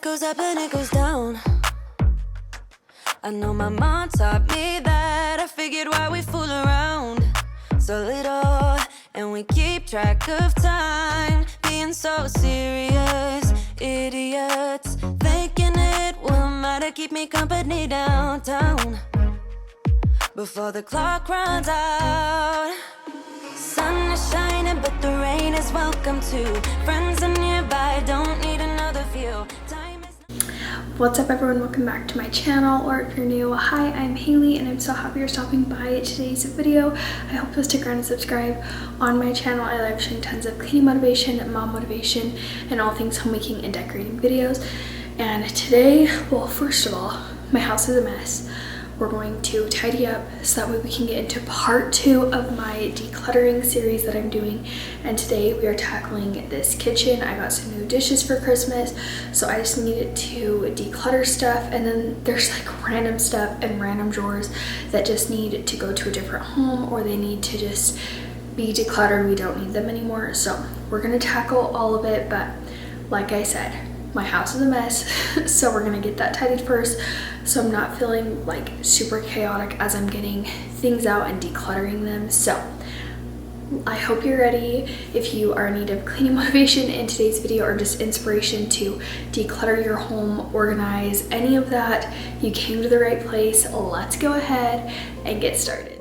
life goes up and it goes down. I know my mom taught me that. I figured why we fool around so little, and we keep track of time, being so serious. Idiots thinking it will matter, keep me company downtown before the clock runs out. Sun is shining, but the rain is welcome too. Friends are nearby, don't need another view. Time is... What's up everyone, welcome back to my channel, or if you're new, hi, I'm Haley and I'm so happy you're stopping by today's video. I hope you'll stick around and subscribe. On my channel, I love sharing tons of cleaning motivation, mom motivation, and all things homemaking and decorating videos. And today, well, first of all, my house is a mess. We're going to tidy up so that way we can get into part 2 of my decluttering series that I'm doing. And today we are tackling this kitchen. I got some new dishes for Christmas, so I just needed to declutter stuff. And then there's like random stuff and random drawers that just need to go to a different home, or they need to just be decluttered. We don't need them anymore. So we're gonna tackle all of it, but like I said, my house is a mess, so we're gonna get that tidied first, so I'm not feeling like super chaotic as I'm getting things out and decluttering them. So I hope you're ready. If you are in need of cleaning motivation in today's video, or just inspiration to declutter your home, organize, any of that, you came to the right place. Let's go ahead and get started.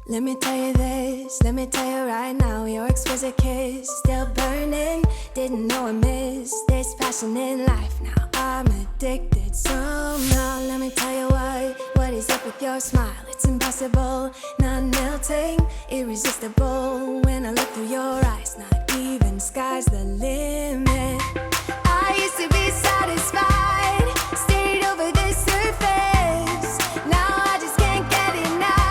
Let me tell you this, let me tell you right now, your exquisite kiss still burning. Didn't know I missed this passion in life. Now I'm addicted somehow. Let me tell you what is up with your smile? It's impossible, not melting, irresistible. When I look through your eyes, not even sky's the limit. I used to be satisfied, stayed over the surface. Now I just can't get enough.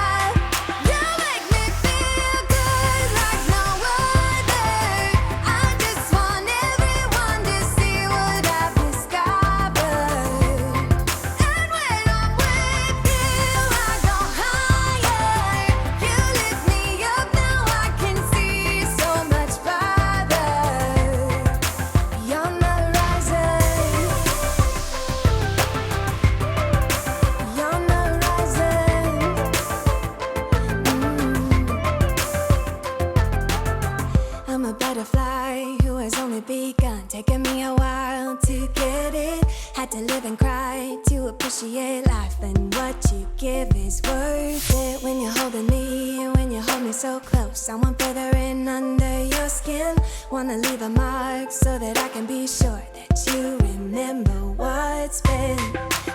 Taking me a while to get it. Had to live and cry to appreciate life, and what you give is worth it. When you're holding me, when you hold me so close, I want further in under your skin. Wanna leave a mark so that I can be sure that you remember what's been.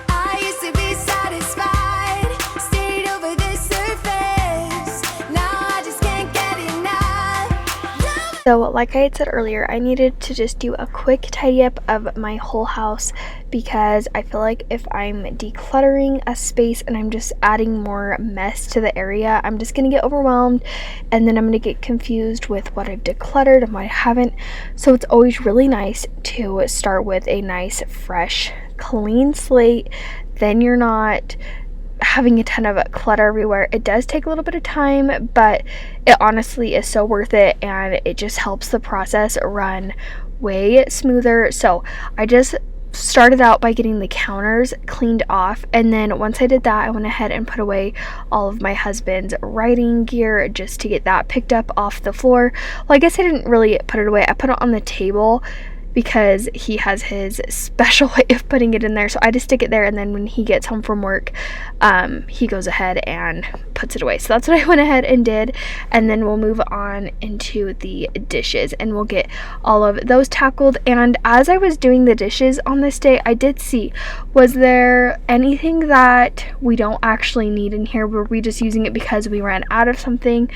I used to be satisfied, stayed over the surface. Now I just can't get enough. So like I had said earlier, I needed to just do a quick tidy up of my whole house, because I feel like if I'm decluttering a space and I'm just adding more mess to the area, I'm just gonna get overwhelmed, and then I'm gonna get confused with what I've decluttered and what I haven't. So it's always really nice to start with a nice, fresh, clean slate. Then you're not having a ton of clutter everywhere. It does take a little bit of time, but it honestly is so worth it, and it just helps the process run way smoother. So I just started out by getting the counters cleaned off, and then once I did that, I went ahead and put away all of my husband's writing gear just to get that picked up off the floor. Well, I guess I didn't really put it away. I put it on the table because he has his special way of putting it in there, so I just stick it there, and then when he gets home from work, he goes ahead and puts it away. So that's what I went ahead and did, and then we'll move on into the dishes, and we'll get all of those tackled. And as I was doing the dishes on this day, I did see, was there anything that we don't actually need in here? Were we just using it because we ran out of something?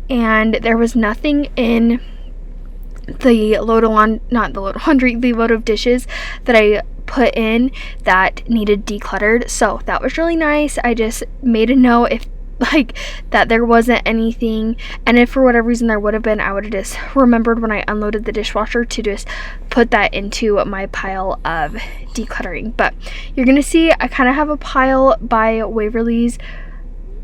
And there was nothing in the load of dishes that I put in that needed decluttered. So that was really nice. I just made a note if that there wasn't anything, and if for whatever reason there would have been, I would have just remembered when I unloaded the dishwasher to just put that into my pile of decluttering. But you're gonna see I kind of have a pile by Waverly's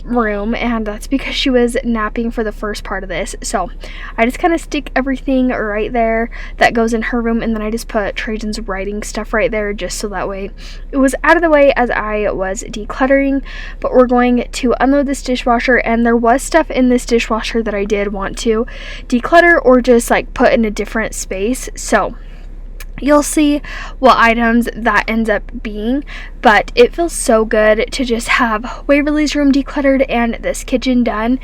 room, and that's because she was napping for the first part of this. So I just kind of stick everything right there that goes in her room, and then I just put Trajan's writing stuff right there just so that way it was out of the way as I was decluttering. But we're going to unload this dishwasher, and there was stuff in this dishwasher that I did want to declutter or just like put in a different space. So you'll see what items that ends up being, but it feels so good to just have Waverly's room decluttered and this kitchen done.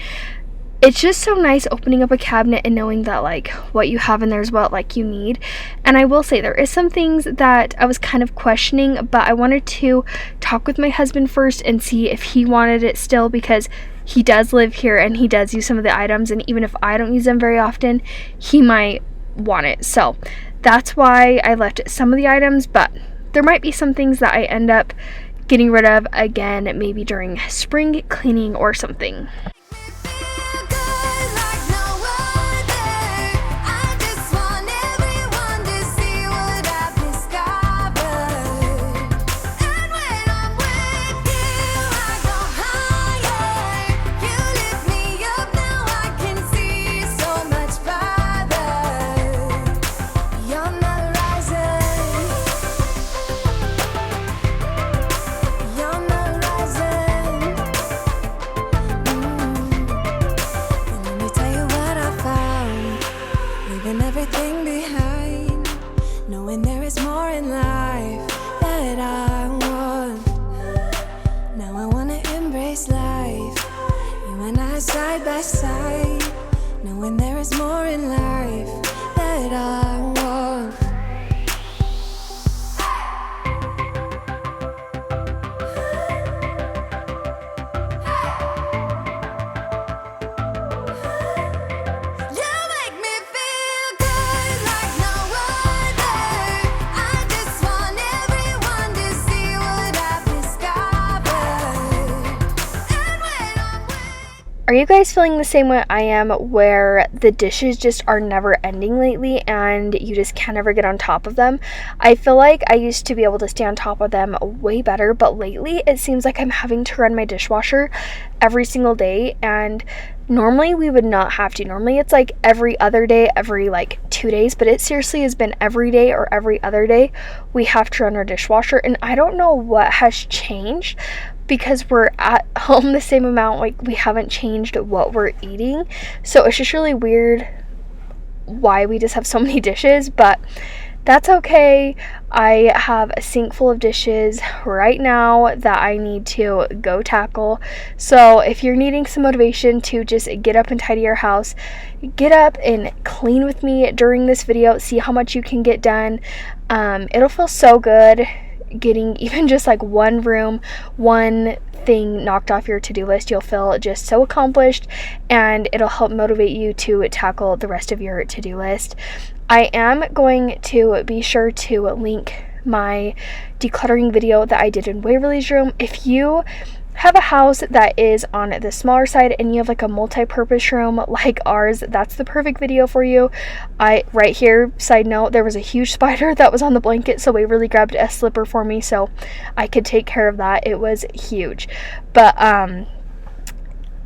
It's just so nice opening up a cabinet and knowing that like what you have in there is what like you need. And I will say there is some things that I was kind of questioning, but I wanted to talk with my husband first and see if he wanted it still, because he does live here and he does use some of the items, and even if I don't use them very often, he might want it. So that's why I left some of the items, but there might be some things that I end up getting rid of again, maybe during spring cleaning or something. Everything behind, knowing there is more in life that I want. Now I wanna embrace life, you and I side by side, knowing there is more in life that I want. Are you guys feeling the same way I am, where the dishes just are never ending lately and you just can never get on top of them? I feel like I used to be able to stay on top of them way better, but lately it seems like I'm having to run my dishwasher every single day, and normally we would not have to. Normally it's like every other day, every like 2 days, but it seriously has been every day or every other day we have to run our dishwasher, and I don't know what has changed, because we're at home the same amount, like we haven't changed what we're eating. So it's just really weird why we just have so many dishes, but that's okay. I have a sink full of dishes right now that I need to go tackle. So if you're needing some motivation to just get up and tidy your house, get up and clean with me during this video. See how much you can get done. It'll feel so good getting even just like one room, one thing knocked off your to-do list. You'll feel just so accomplished, and it'll help motivate you to tackle the rest of your to-do list. I am going to be sure to link my decluttering video that I did in Waverly's room. If you have a house that is on the smaller side and you have like a multi-purpose room like ours, that's the perfect video for you. Right here, side note, there was a huge spider that was on the blanket, so Waverly grabbed a slipper for me so I could take care of that. It was huge. But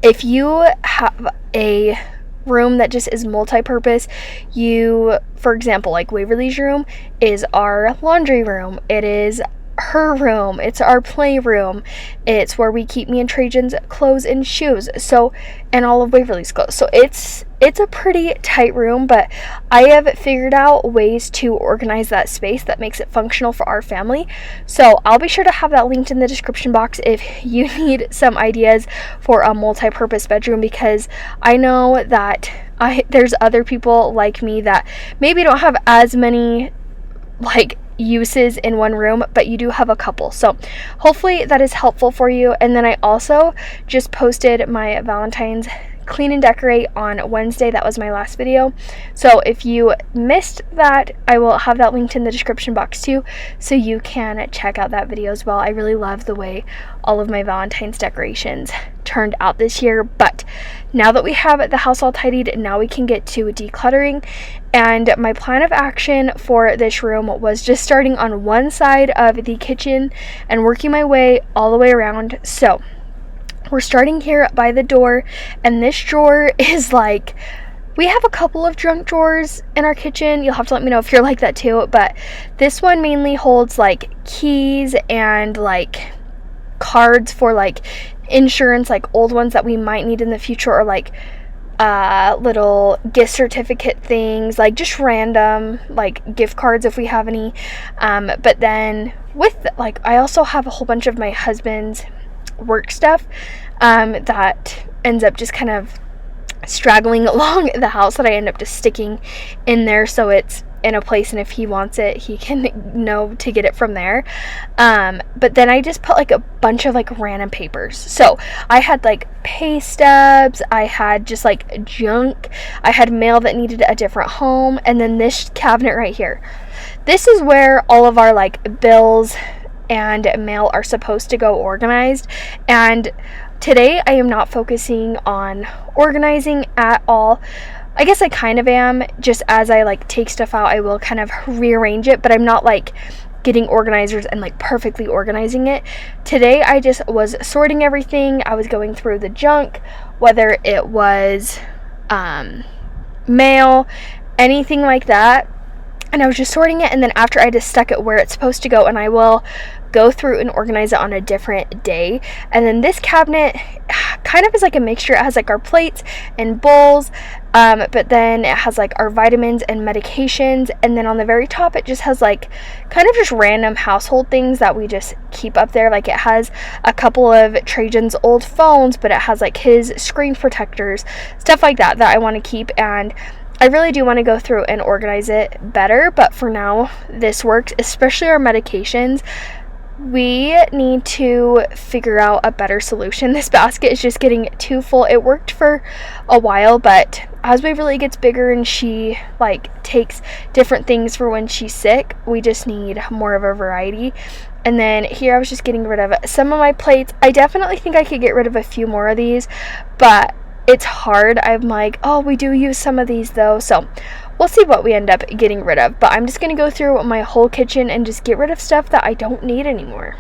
if you have a room that just is multi-purpose, you, for example, like Waverly's room is our laundry room, it is her room, it's our playroom, it's where we keep me and Trajan's clothes and shoes, so, and all of Waverly's clothes. So it's a pretty tight room, but I have figured out ways to organize that space that makes it functional for our family. So I'll be sure to have that linked in the description box if you need some ideas for a multi-purpose bedroom, because I know that there's other people like me that maybe don't have as many like uses in one room, but you do have a couple. So hopefully that is helpful for you. And then I also just posted my Valentine's clean and decorate on Wednesday. That was my last video. So if you missed that, I will have that linked in the description box too, so you can check out that video as well. I really love the way all of my Valentine's decorations turned out this year. But now that we have the house all tidied, now we can get to decluttering. And my plan of action for this room was just starting on one side of the kitchen and working my way all the way around. So We're starting here by the door, and this drawer is like, we have a couple of junk drawers in our kitchen. You'll have to let me know if you're like that too, but this one mainly holds like keys and like cards for like insurance, like old ones that we might need in the future, or like little gift certificate things, like just random like gift cards if we have any. But then with like, I also have a whole bunch of my husband's work stuff that ends up just kind of straggling along the house that I end up just sticking in there, so it's in a place, and if he wants it, he can know to get it from there. But then I just put like a bunch of like random papers. So I had like pay stubs, I had just like junk, I had mail that needed a different home, and then this cabinet right here. This is where all of our like bills and mail are supposed to go organized, and today I am not focusing on organizing at all. I guess I kind of am. Just as I like take stuff out, I will kind of rearrange it, but I'm not like getting organizers and like perfectly organizing it. Today I just was sorting everything. I was going through the junk, whether it was mail, anything like that, and I was just sorting it, and then after I just stuck it where it's supposed to go, and I will go through and organize it on a different day. And then this cabinet kind of is like a mixture. It has like our plates and bowls, but then it has like our vitamins and medications, and then on the very top it just has like kind of just random household things that we just keep up there. Like it has a couple of Trajan's old phones, but it has like his screen protectors, stuff like that I want to keep, and I really do want to go through and organize it better, but for now this works, especially our medications. We need to figure out a better solution. This basket is just getting too full. It worked for a while, but as Waverly gets bigger and she like takes different things for when she's sick, we just need more of a variety. And then here I was just getting rid of some of my plates. I definitely think I could get rid of a few more of these, but it's hard. I'm like, oh, we do use some of these though, so we'll see what we end up getting rid of. But I'm just going to go through my whole kitchen and just get rid of stuff that I don't need anymore.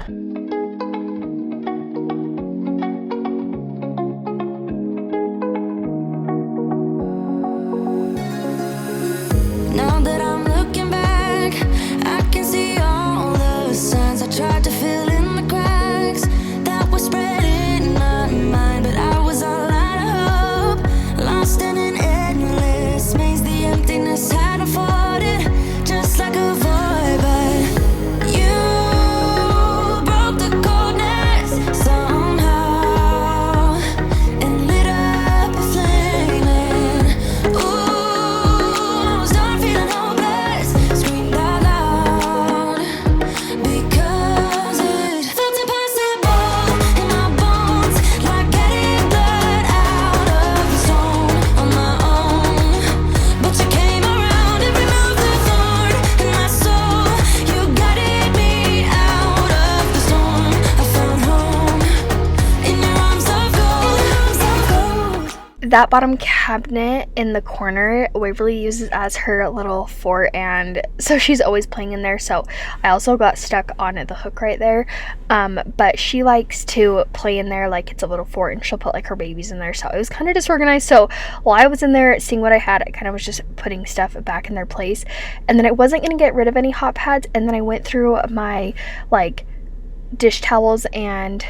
Now that I'm looking back, I can see all the signs I tried to fill in the cracks that were spread in my mind, but I was all out of hope, lost in an endless maze. The emptiness had unfolded just like a void, but you broke the coldness somehow and lit up a flame. And ooh, I was done feeling hopeless, screamed out loud because it felt impossible in my bones, like getting blood out of the stone on my own. But you came around and removed the thorn in my soul. You guided me out of the storm. I found home in your arms of gold. That bottom cabinet in the corner, Waverly uses as her little fort, and so she's always playing in there. So I also got stuck on the hook right there, but she likes to play in there like it's a little fort, and she'll put like her babies in there. So it was kind of disorganized. So while I was in there seeing what I had, I kind of was just putting stuff back in their place, and then I wasn't going to get rid of any hot pads, and then I went through my like dish towels and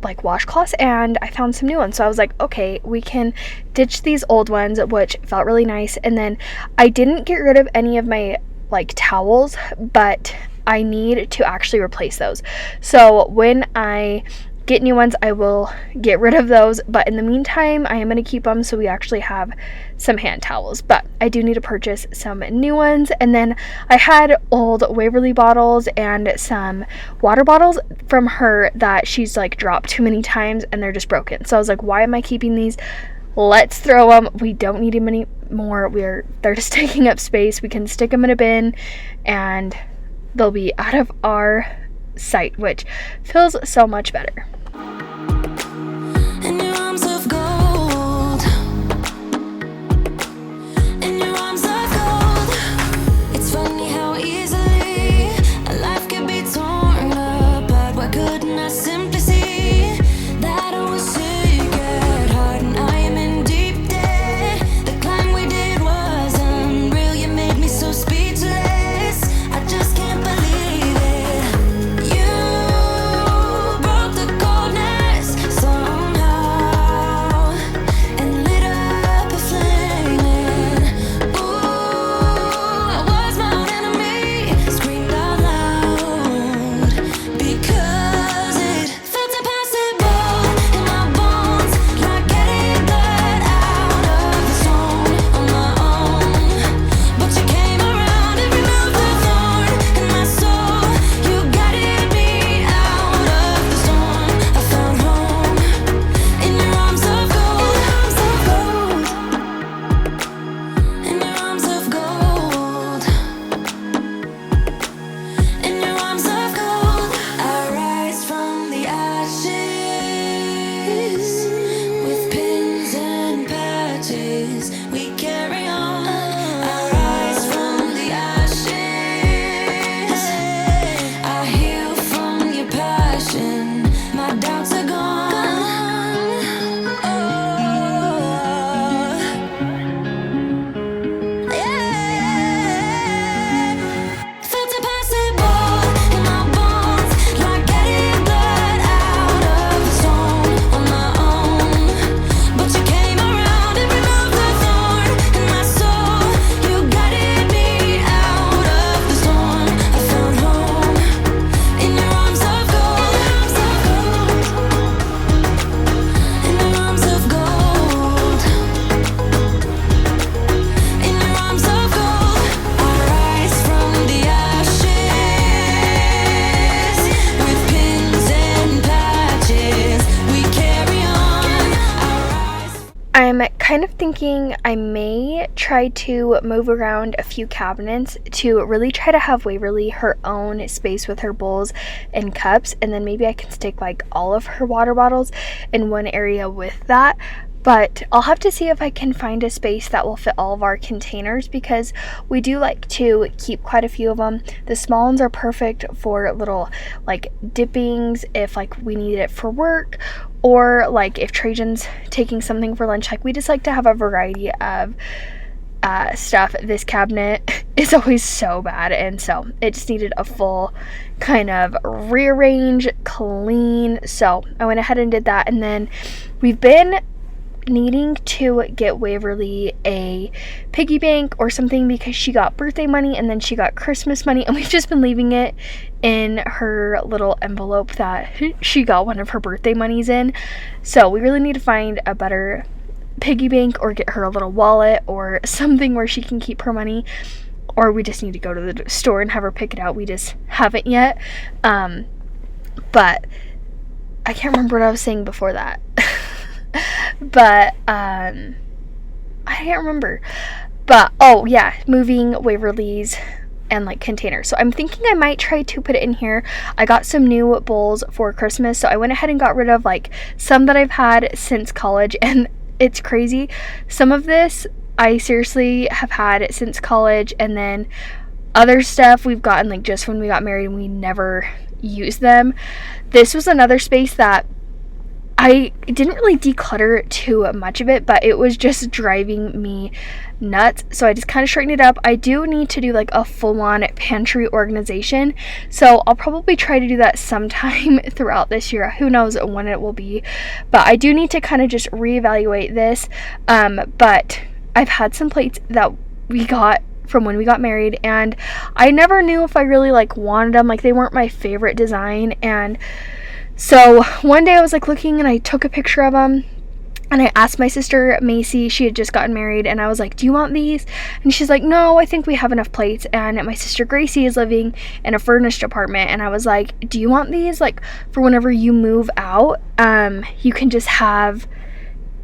like washcloths, and I found some new ones. So I was like, okay, we can ditch these old ones, which felt really nice. And then I didn't get rid of any of my like towels, but I need to actually replace those. So when I get new ones, I will get rid of those, but in the meantime I am going to keep them so we actually have some hand towels. But I do need to purchase some new ones. And then I had old Waverly bottles and some water bottles from her that she's like dropped too many times and they're just broken. So I was like, why am I keeping these? Let's throw them. We don't need them anymore. They're just taking up space. We can stick them in a bin and they'll be out of our sight, which feels so much better. In your arms of gold, in your arms of gold. It's funny how easily a life can be torn apart. Why couldn't I simply see that I was kind of thinking I may try to move around a few cabinets to really try to have Waverly her own space with her bowls and cups, and then maybe I can stick like all of her water bottles in one area with that. But I'll have to see if I can find a space that will fit all of our containers, because we do like to keep quite a few of them. The small ones are perfect for little like dippings if like we need it for work, or like if Trajan's taking something for lunch. Like we just like to have a variety of stuff. This cabinet is always so bad, and so it just needed a full kind of rearrange, clean. So I went ahead and did that, and then we've been needing to get Waverly a piggy bank or something because she got birthday money and then she got Christmas money, and we've just been leaving it in her little envelope that she got one of her birthday monies in. So we really need to find a better piggy bank or get her a little wallet or something where she can keep her money, or we just need to go to the store and have her pick it out. We just haven't yet. But I can't remember what I was saying before that. But I can't remember. But oh yeah, moving Waverly's and like containers. So I'm thinking I might try to put it in here. I got some new bowls for Christmas, so I went ahead and got rid of like some that I've had since college, and it's crazy. Some of this I seriously have had since college, and then other stuff we've gotten like just when we got married and we never used them. This was another space that I didn't really declutter too much of it, but it was just driving me nuts. So I just kind of straightened it up. I do need to do like a full-on pantry organization, so I'll probably try to do that sometime throughout this year. Who knows when it will be, but I do need to kind of just reevaluate this. But I've had some plates that we got from when we got married, and I never knew if I really like wanted them. Like they weren't my favorite design, and so one day I was like looking and I took a picture of them, and I asked my sister Macy, she had just gotten married, and I was like, do you want these? And she's like, no, I think we have enough plates. And my sister Gracie is living in a furnished apartment, and I was like, do you want these like for whenever you move out? You can just have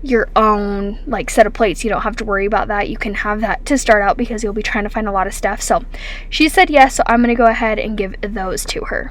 your own like set of plates. You don't have to worry about that. You can have that to start out because you'll be trying to find a lot of stuff. So she said yes, so I'm gonna go ahead and give those to her.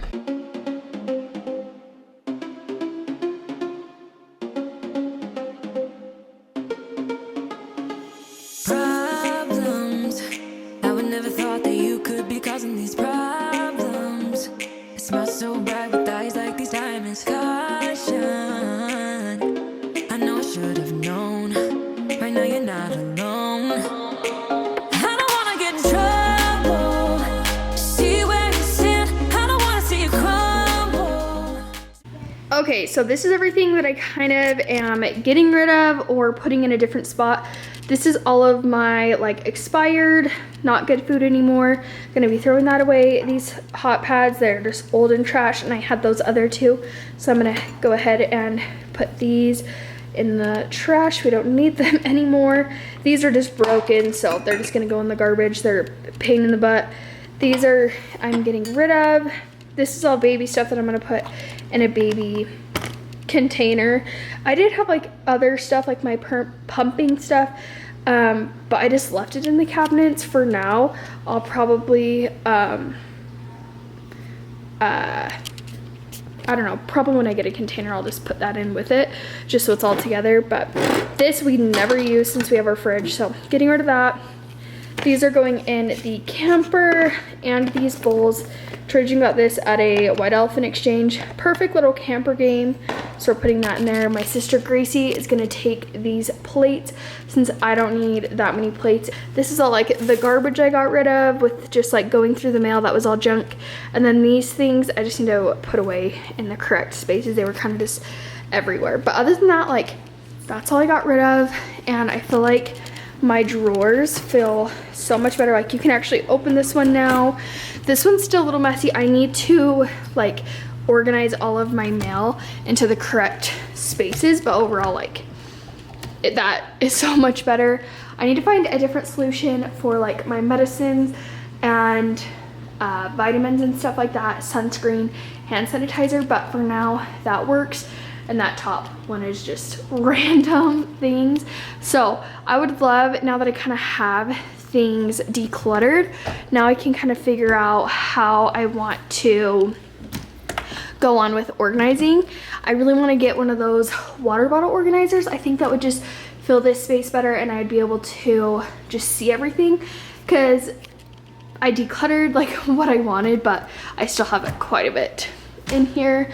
Okay, so this is everything that I kind of am getting rid of or putting in a different spot. This is all of my like expired, not good food anymore. Gonna be throwing that away. These hot pads, they're just old and trash, and I had those other two. So I'm gonna go ahead and put these in the trash. We don't need them anymore. These are just broken, so they're just gonna go in the garbage. They're a pain in the butt. These are, I'm getting rid of. This is all baby stuff that I'm gonna put in a baby container. I did have like other stuff like my pumping stuff, but I just left it in the cabinets for now. I'll probably I don't know, probably when I get a container I'll just put that in with it just so it's all together. But this we never use since we have our fridge, so getting rid of that. These are going in the camper, and these bowls, Trajan got this at a White Elephant Exchange. Perfect little camper game, so we're putting that in there. My sister Gracie is gonna take these plates since I don't need that many plates. This is all like the garbage I got rid of with just like going through the mail. That was all junk. And then these things I just need to put away in the correct spaces. They were kind of just everywhere. But other than that, like that's all I got rid of, and I feel like my drawers feel so much better. Like you can actually open this one now. This one's still a little messy. I need to like organize all of my mail into the correct spaces, but overall like that is so much better. I need to find a different solution for like my medicines and vitamins and stuff like that, sunscreen, hand sanitizer, but for now that works. and that top one is just random things. So I would love, now that I kind of have things decluttered, now I can kind of figure out how I want to go on with organizing. I really want to get one of those water bottle organizers. I think that would just fill this space better, and I'd be able to just see everything, because I decluttered like what I wanted, but I still have quite a bit in here.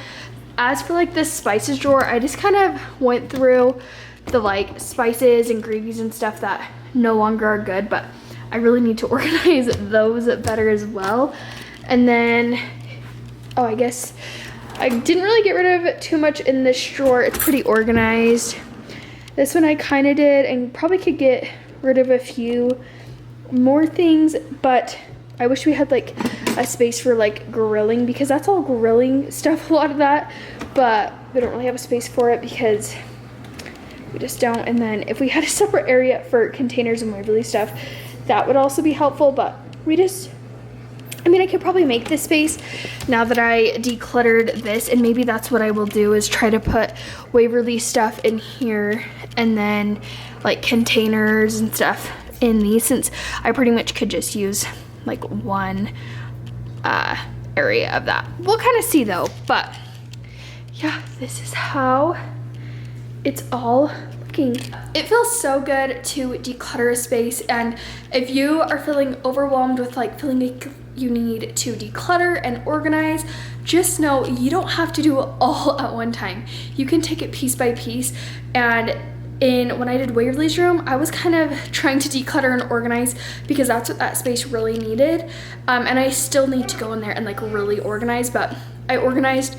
As for like this spices drawer, I just kind of went through the like spices and gravies and stuff that no longer are good, but I really need to organize those better as well. And then, oh, I guess I didn't really get rid of too much in this drawer. It's pretty organized. This one I kind of did, and probably could get rid of a few more things, but I wish we had like a space for like grilling, because that's all grilling stuff, a lot of that, but we don't really have a space for it because we just don't. And then if we had a separate area for containers and Waverly stuff, that would also be helpful, but we just, I mean, I could probably make this space now that I decluttered this, and maybe that's what I will do, is try to put Waverly stuff in here and then like containers and stuff in these, since I pretty much could just use like one area of that. We'll kind of see though, but yeah, this is how it's all looking. It feels so good to declutter a space, and if you are feeling overwhelmed with like feeling like you need to declutter and organize, just know you don't have to do it all at one time. You can take it piece by piece. And when I did Waverly's room, I was kind of trying to declutter and organize because that's what that space really needed. And I still need to go in there and like really organize, but I organized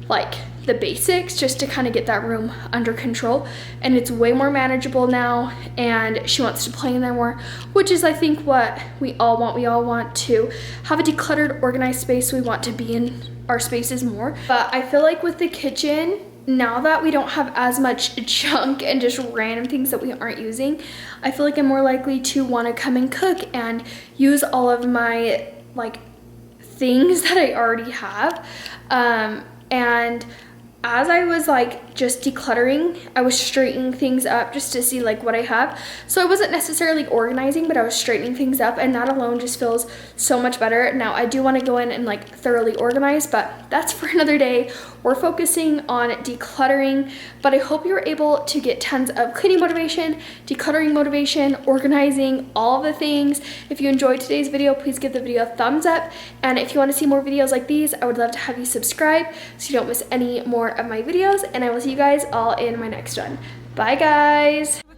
like the basics just to kind of get that room under control, and it's way more manageable now, and she wants to play in there more, which is I think what we all want. We all want to have a decluttered, organized space. We want to be in our spaces more. But I feel like with the kitchen, now that we don't have as much junk and just random things that we aren't using, I feel like I'm more likely to want to come and cook and use all of my like things that I already have. And as I was like just decluttering, I was straightening things up just to see like what I have. So I wasn't necessarily organizing, but I was straightening things up, and that alone just feels so much better. Now I do want to go in and like thoroughly organize, but that's for another day. We're focusing on decluttering, but I hope you were able to get tons of cleaning motivation, decluttering motivation, organizing, all of the things. If you enjoyed today's video, please give the video a thumbs up. And if you want to see more videos like these, I would love to have you subscribe so you don't miss any more of my videos, and I will see you guys all in my next one. Bye guys.